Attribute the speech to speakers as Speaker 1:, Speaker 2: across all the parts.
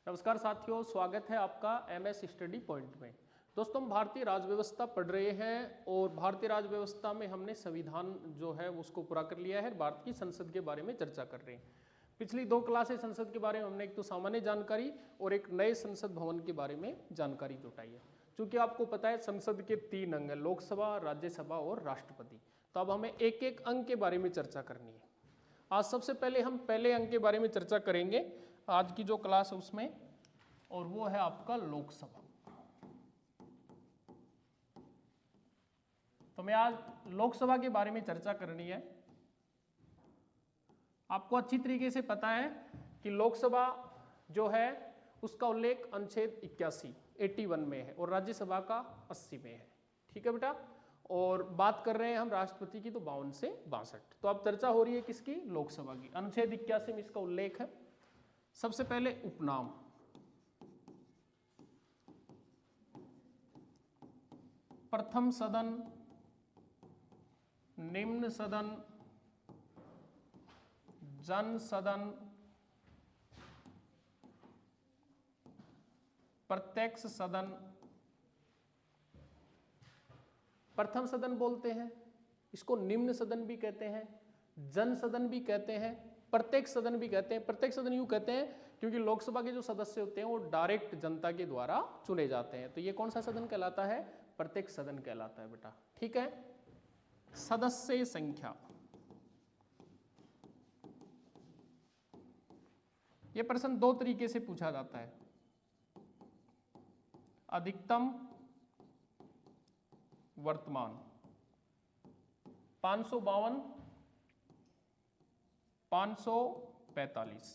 Speaker 1: नमस्कार साथियों, स्वागत है आपका एमएस स्टडी पॉइंट में। दोस्तों, हम भारतीय राज्य व्यवस्था पढ़ रहे हैं और भारतीय राज्य व्यवस्था में हमने संविधान जो है उसको पूरा कर लिया है। भारत की संसद के बारे में चर्चा कर रहे हैं। पिछली दो क्लासें संसद के बारे में हमने एक तो सामान्य जानकारी और एक नए संसद भवन के बारे में जानकारी जुटाई है। चूंकि आपको पता है संसद के 3 अंग हैं, लोकसभा, राज्यसभा और राष्ट्रपति। तो अब हमें एक एक अंग के बारे में चर्चा करनी है। आज सबसे पहले हम पहले अंग के बारे में चर्चा करेंगे आज की जो क्लास है उसमें, और वो है आपका लोकसभा। तो मैं आज लोकसभा के बारे में चर्चा करनी है। आपको अच्छी तरीके से पता है कि लोकसभा जो है उसका उल्लेख अनुच्छेद 81 में है और राज्यसभा का 80 में है। ठीक है बेटा। और बात कर रहे हैं हम राष्ट्रपति की तो 52 से 62। तो अब चर्चा हो रही है किसकी? लोकसभा की। अनुच्छेद 81 में इसका उल्लेख है। सबसे पहले उपनाम। प्रथम सदन, निम्न सदन, जन सदन, प्रत्यक्ष सदन। प्रथम सदन बोलते हैं, इसको निम्न सदन भी कहते हैं, जन सदन भी कहते हैं, प्रत्यक्ष सदन भी कहते हैं। प्रत्यक्ष सदन यूं कहते हैं क्योंकि लोकसभा के जो सदस्य होते हैं वो डायरेक्ट जनता के द्वारा चुने जाते हैं। तो ये कौन सा सदन कहलाता है? प्रत्यक्ष सदन कहलाता है बेटा। ठीक है। सदस्य संख्या, यह प्रश्न दो तरीके से पूछा जाता है। अधिकतम, वर्तमान। 552, 545।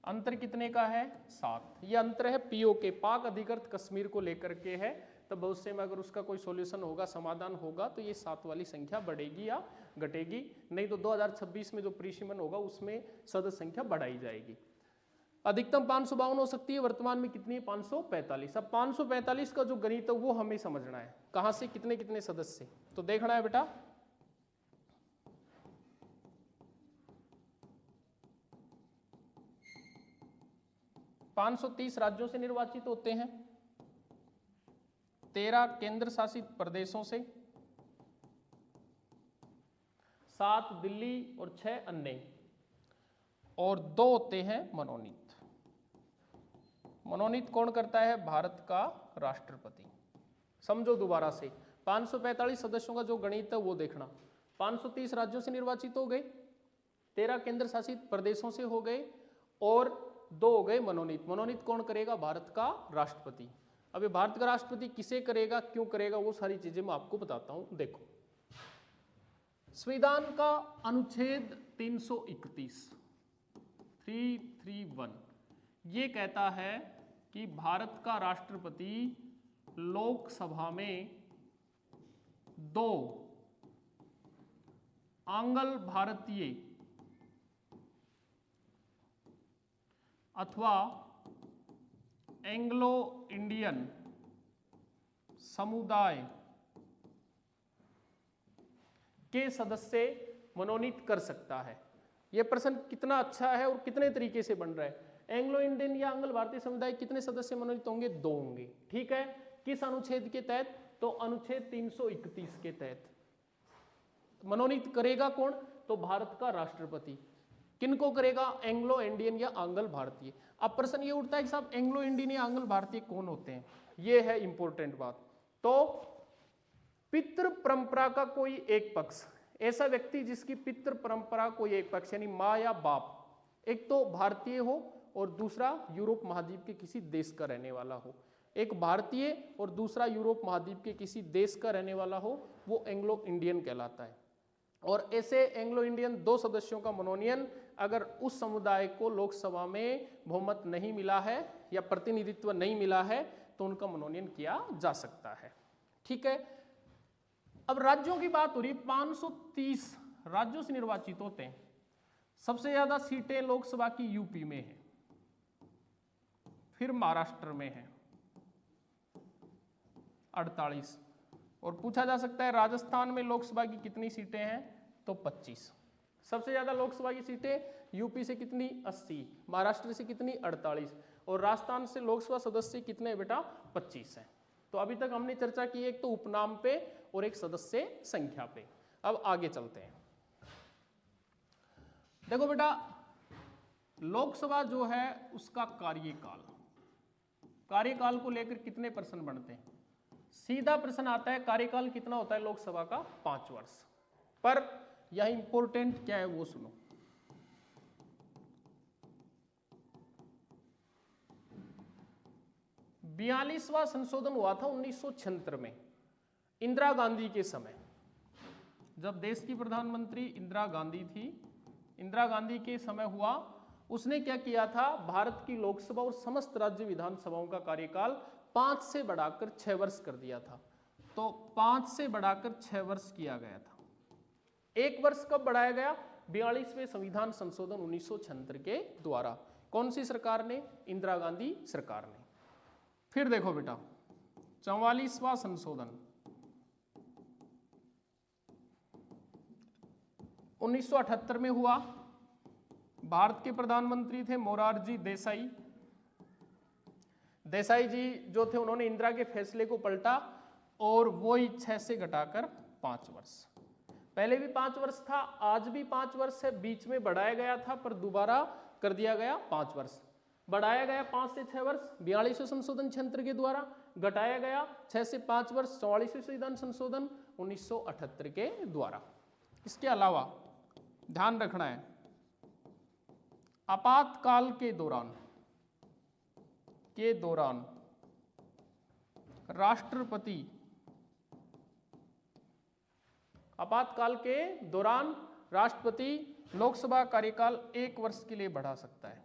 Speaker 1: अंतर कितने का है? 7। यह अंतर है पीओ के, पाक अधिकृत कश्मीर को लेकर के है। तो भविष्य में अगर उसका कोई सॉल्यूशन होगा, समाधान होगा, तो ये 7 वाली संख्या बढ़ेगी या घटेगी। नहीं तो 2026 में जो प्रीसिमन होगा उसमें सदस्य संख्या बढ़ाई जाएगी। अधिकतम 552 हो सकती है, वर्तमान में कितनी है? 545। अब 545 का जो गणित है वो हमें समझना है, कहां से कितने कितने सदस्य। तो देखना है बेटा, (530) राज्यों से निर्वाचित होते हैं, 13 केंद्र शासित प्रदेशों से, 7 दिल्ली और 6 अन्य, और 2 होते हैं मनोनीत। मनोनीत कौन करता है? भारत का राष्ट्रपति। समझो दोबारा से, 545 सदस्यों का जो गणित है वो देखना। 530 राज्यों से निर्वाचित हो गए, 13 केंद्र शासित प्रदेशों से हो गए, और 2 हो गए मनोनीत। मनोनीत कौन करेगा? भारत का राष्ट्रपति। अब ये भारत का राष्ट्रपति किसे करेगा, क्यों करेगा, वो सारी चीजें मैं आपको बताता हूं। देखो, संविधान का अनुच्छेद 331 ये कहता है कि भारत का राष्ट्रपति लोकसभा में 2 आंग्ल भारतीय अथवा एंग्लो इंडियन समुदाय के सदस्य मनोनीत कर सकता है। यह प्रश्न कितना अच्छा है और कितने तरीके से बन रहा है। एंग्लो इंडियन या आंग्ल भारतीय समुदाय कितने सदस्य मनोनीत होंगे? 2 होंगे। ठीक है। किस अनुच्छेद के तहत? तो अनुच्छेद 331 के तहत। मनोनीत करेगा कौन? तो भारत का राष्ट्रपति। किनको करेगा? एंग्लो इंडियन या आंग्ल भारतीय। अब प्रश्न ये उठता है कि साहब एंग्लो इंडियन या आंग्ल भारतीय कौन होते हैं? ये है इंपॉर्टेंट बात। तो पितृ परंपरा का कोई एक पक्ष, ऐसा व्यक्ति जिसकी पितृ परंपरा कोई एक पक्ष यानी माँ या बाप एक तो भारतीय हो और दूसरा यूरोप महाद्वीप के किसी देश का रहने वाला हो। एक भारतीय और दूसरा यूरोप महाद्वीप के किसी देश का रहने वाला हो, वो एंग्लो इंडियन कहलाता है। और ऐसे एंग्लो इंडियन 2 सदस्यों का मनोनयन अगर उस समुदाय को लोकसभा में बहुमत नहीं मिला है या प्रतिनिधित्व नहीं मिला है तो उनका मनोनयन किया जा सकता है। ठीक है। अब राज्यों की बात हो रही, 530 राज्यों से निर्वाचित होते हैं। सबसे ज्यादा सीटें लोकसभा की यूपी में है, फिर महाराष्ट्र में है 48, और पूछा जा सकता है राजस्थान में लोकसभा की कितनी सीटें हैं? तो 25। सबसे ज्यादा लोकसभा की सीटें यूपी से कितनी? 80, महाराष्ट्र से कितनी? 48, और राजस्थान से लोकसभा सदस्य कितने हैं बेटा? 25 हैं। तो अभी तक हमने चर्चा की एक तो उपनाम पे और एक सदस्य संख्या पे। अब आगे चलते हैं। देखो बेटा, लोकसभा जो है उसका कार्यकाल को लेकर कितने प्रश्न बनते हैं? सीधा प्रश्न आता है कार्यकाल कितना होता है लोकसभा का? 5 वर्ष। पर यह इंपॉर्टेंट क्या है वो सुनो। बयालीसवां संशोधन हुआ था 1976 में, इंदिरा गांधी के समय, जब देश की प्रधानमंत्री इंदिरा गांधी थी। इंदिरा गांधी के समय हुआ। उसने क्या किया था? भारत की लोकसभा और समस्त राज्य विधानसभाओं का कार्यकाल 5 से बढ़ाकर 6 वर्ष कर दिया था। तो 5 से बढ़ाकर 6 वर्ष किया गया था। 1 वर्ष कब बढ़ाया गया? 42वें संविधान संशोधन 1976 के द्वारा। कौन सी सरकार ने? इंदिरा गांधी सरकार ने। फिर देखो बेटा, 44वां संशोधन 1978 में हुआ। भारत के प्रधानमंत्री थे मोरारजी देसाई। देसाई जी जो थे उन्होंने इंदिरा के फैसले को पलटा और वो ही 6 से घटाकर 5 वर्ष। पहले भी 5 वर्ष था, आज भी 5 वर्ष है। बीच में बढ़ाया गया था पर दोबारा कर दिया गया 5 वर्ष। बढ़ाया गया 5 से 6 वर्ष 42वें संशोधन 76 के द्वारा, घटाया गया 6 से 5 वर्ष 44वें संविधान संशोधन 1978 के द्वारा। इसके अलावा ध्यान रखना है, आपातकाल के दौरान राष्ट्रपति लोकसभा कार्यकाल 1 वर्ष के लिए बढ़ा सकता है।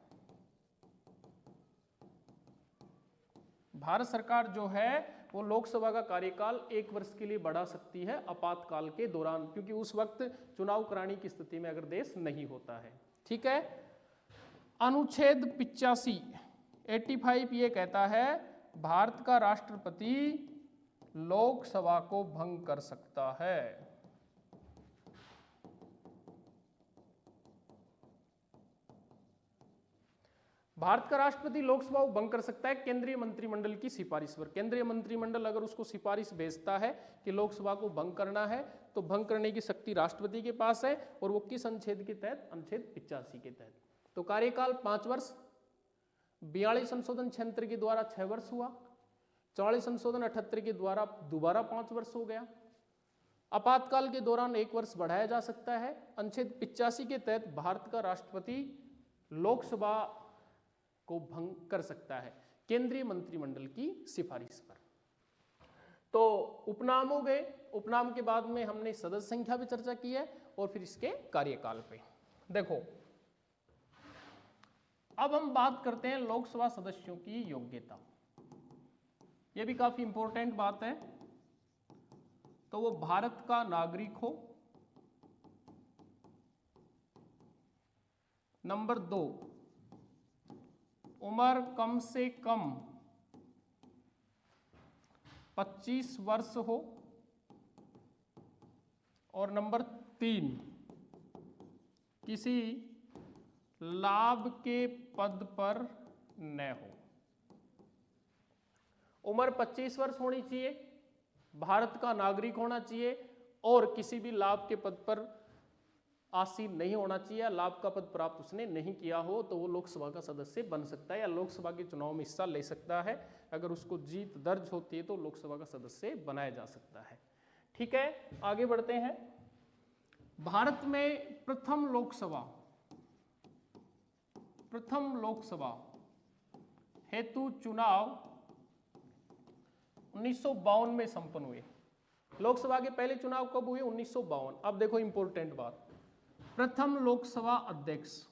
Speaker 1: भारत सरकार जो है वो लोकसभा का कार्यकाल 1 वर्ष के लिए बढ़ा सकती है आपातकाल के दौरान, क्योंकि उस वक्त चुनाव कराने की स्थिति में अगर देश नहीं होता है। ठीक है। अनुच्छेद 85 ये कहता है भारत का राष्ट्रपति लोकसभा को भंग कर सकता है। भारत का राष्ट्रपति लोकसभा को भंग कर सकता है केंद्रीय मंत्रिमंडल की सिफारिश पर। केंद्रीय मंत्रिमंडल अगर उसको सिफारिश भेजता है कि लोकसभा को भंग करना है तो भंग करने की शक्ति राष्ट्रपति के पास है। और वो किस अनुच्छेद के तहत? अनुच्छेद 85 के तहत। तो कार्यकाल 5 वर्ष, 42 संशोधन 76 के द्वारा 6 वर्ष हुआ, 44 संशोधन 78 के द्वारा दोबारा 5 वर्ष हो गया। आपातकाल के दौरान 1 वर्ष बढ़ाया जा सकता है। अनुच्छेद 85 के तहत भारत का राष्ट्रपति लोकसभा को भंग कर सकता है केंद्रीय मंत्रिमंडल की सिफारिश पर। तो उपनाम हो गए। उपनाम के बाद में हमने सदस्य संख्या पे चर्चा की है और फिर इसके कार्यकाल पे। देखो, अब हम बात करते हैं लोकसभा सदस्यों की योग्यता। यह भी काफी इंपॉर्टेंट बात है। तो वो भारत का नागरिक हो। नंबर 2, उम्र कम से कम 25 वर्ष हो। और नंबर 3, किसी लाभ के पद पर न हो। उम्र 25 वर्ष होनी चाहिए, भारत का नागरिक होना चाहिए और किसी भी लाभ के पद पर आसीन नहीं होना चाहिए। लाभ का पद प्राप्त उसने नहीं किया हो तो वो लोकसभा का सदस्य बन सकता है या लोकसभा के चुनाव में हिस्सा ले सकता है। अगर उसको जीत दर्ज होती है तो लोकसभा का सदस्य बनाया जा सकता है। ठीक है, आगे बढ़ते हैं। भारत में प्रथम लोकसभा हेतु चुनाव 1952 में संपन्न हुए। लोकसभा के पहले चुनाव कब हुए? 1952। अब देखो इंपॉर्टेंट बात, प्रथम लोकसभा अध्यक्ष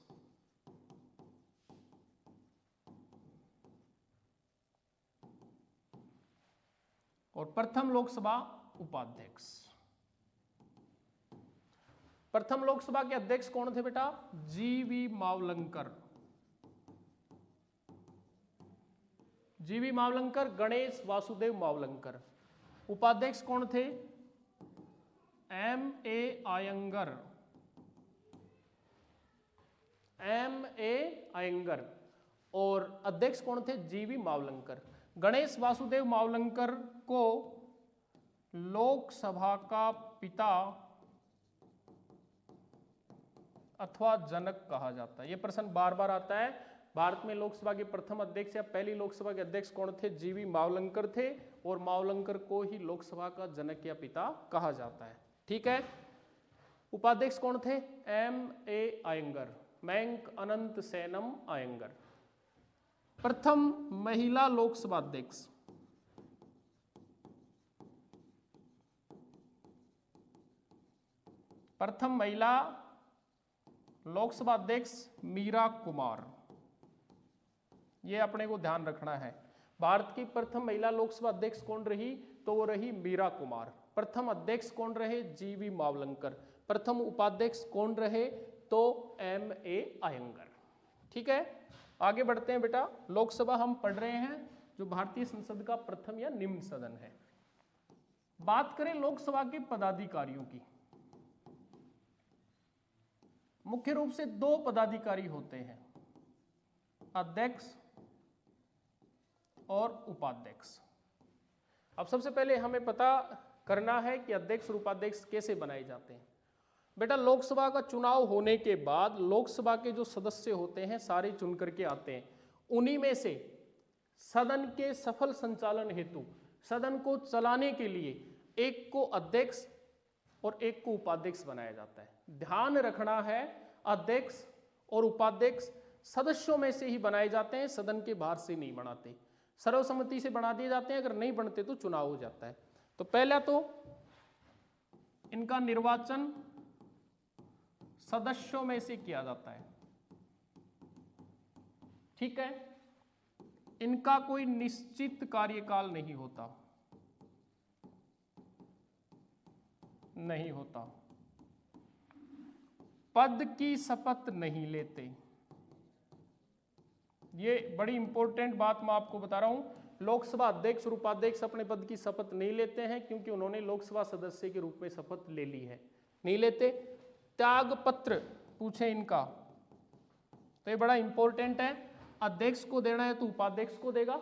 Speaker 1: और प्रथम लोकसभा उपाध्यक्ष। प्रथम लोकसभा के अध्यक्ष कौन थे बेटा? जीवी मावलंकर, गणेश वासुदेव मावलंकर। उपाध्यक्ष कौन थे? M.A. अयंगर और अध्यक्ष कौन थे? जीवी मावलंकर। गणेश वासुदेव मावलंकर को लोकसभा का पिता अथवा जनक कहा जाता है। यह प्रश्न बार बार आता है। भारत में लोकसभा के प्रथम अध्यक्ष या पहली लोकसभा के अध्यक्ष कौन थे? जीवी मावलंकर थे, और मावलंकर को ही लोकसभा का जनक या पिता कहा जाता है। ठीक है। उपाध्यक्ष कौन थे? M.A. अयंगर, मैंक अनंत सेनम अयंगर। प्रथम महिला लोकसभा अध्यक्ष लोकसभा अध्यक्ष मीरा कुमार। ये अपने को ध्यान रखना है। भारत की प्रथम महिला लोकसभा अध्यक्ष कौन रही? तो वो रही मीरा कुमार। प्रथम अध्यक्ष कौन रहे? जीवी मावलंकर। प्रथम उपाध्यक्ष कौन रहे? तो M.A. अयंगर। ठीक है, आगे बढ़ते हैं बेटा। लोकसभा हम पढ़ रहे हैं जो भारतीय संसद का प्रथम या निम्न सदन है। बात करें लोकसभा के पदाधिकारियों की, मुख्य रूप से दो पदाधिकारी होते हैं, अध्यक्ष और उपाध्यक्ष। अब सबसे पहले हमें पता करना है कि अध्यक्ष और उपाध्यक्ष कैसे बनाए जाते हैं। बेटा, लोकसभा का चुनाव होने के बाद लोकसभा के जो सदस्य होते हैं सारे चुन करके आते हैं। उन्हीं में से सदन के सफल संचालन हेतु, सदन को चलाने के लिए एक को अध्यक्ष और एक को उपाध्यक्ष बनाया जाता है। ध्यान रखना है, अध्यक्ष और उपाध्यक्ष सदस्यों में से ही बनाए जाते हैं, सदन के बाहर से नहीं बनाते। सर्वसम्मति से बना दिए जाते हैं, अगर नहीं बनते तो चुनाव हो जाता है। तो पहला तो इनका निर्वाचन सदस्यों में से किया जाता है। ठीक है, इनका कोई निश्चित कार्यकाल नहीं होता, पद की शपथ नहीं लेते। ये बड़ी इंपॉर्टेंट बात मैं आपको बता रहा हूं। लोकसभा अध्यक्ष और उपाध्यक्ष अपने पद की शपथ नहीं लेते हैं, क्योंकि उन्होंने लोकसभा सदस्य के रूप में शपथ ले ली है, नहीं लेते। त्याग पत्र पूछे इनका, तो ये बड़ा इंपॉर्टेंट है। अध्यक्ष को देना है तो उपाध्यक्ष को देगा,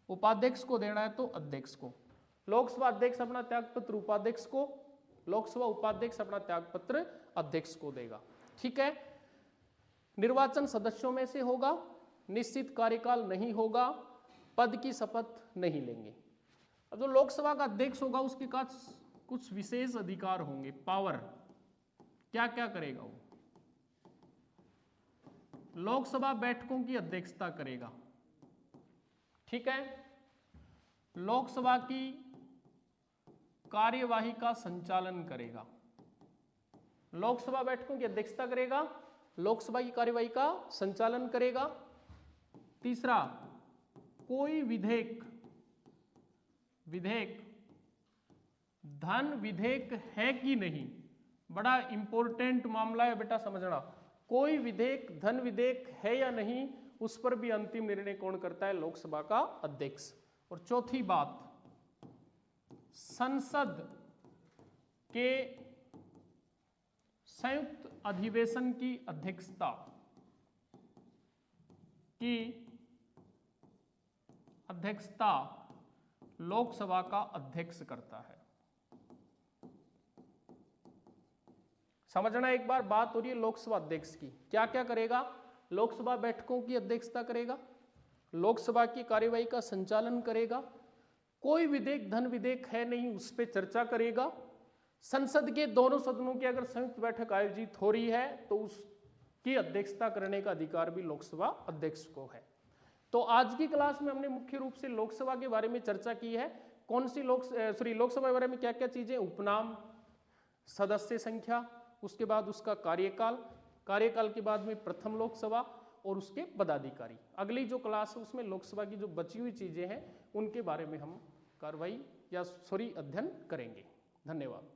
Speaker 1: उपाध्यक्ष को देना है तो अध्यक्ष को। लोकसभा अध्यक्ष अपना त्याग पत्र उपाध्यक्ष को, लोकसभा उपाध्यक्ष अपना त्याग पत्र अध्यक्ष को देगा। ठीक है। निर्वाचन सदस्यों में से होगा, निश्चित कार्यकाल नहीं होगा, पद की शपथ नहीं लेंगे। अब जो लोकसभा का अध्यक्ष होगा उसके पास कुछ विशेष अधिकार होंगे, पावर। क्या क्या करेगा वो? लोकसभा बैठकों की अध्यक्षता करेगा। ठीक है। लोकसभा की कार्यवाही का संचालन करेगा। लोकसभा बैठकों की अध्यक्षता करेगा, लोकसभा की कार्यवाही का संचालन करेगा। तीसरा, कोई विधेयक धन विधेयक है कि नहीं, बड़ा इंपॉर्टेंट मामला है बेटा, समझना। कोई विधेयक धन विधेयक है या नहीं, उस पर भी अंतिम निर्णय कौन करता है? लोकसभा का अध्यक्ष। और चौथी बात, संसद के संयुक्त अधिवेशन की अध्यक्षता लोकसभा का अध्यक्ष करता है। समझना, एक बार बात हो रही है लोकसभा अध्यक्ष की, क्या क्या करेगा? लोकसभा बैठकों की अध्यक्षता करेगा, लोकसभा की कार्यवाही का संचालन करेगा, कोई विधेयक धन विधेयक है नहीं उस पर चर्चा करेगा, संसद के दोनों सदनों की अगर संयुक्त बैठक आयोजित हो रही है तो उसकी अध्यक्षता करने का अधिकार भी लोकसभा अध्यक्ष को है। तो आज की क्लास में हमने मुख्य रूप से लोकसभा के बारे में चर्चा की है। कौन सी लोकसभा के बारे में क्या क्या चीजें? उपनाम, सदस्य संख्या, उसके बाद उसका कार्यकाल के बाद में प्रथम लोकसभा और उसके पदाधिकारी। अगली जो क्लास है उसमें लोकसभा की जो बची हुई चीजें हैं उनके बारे में हम अध्ययन करेंगे। धन्यवाद।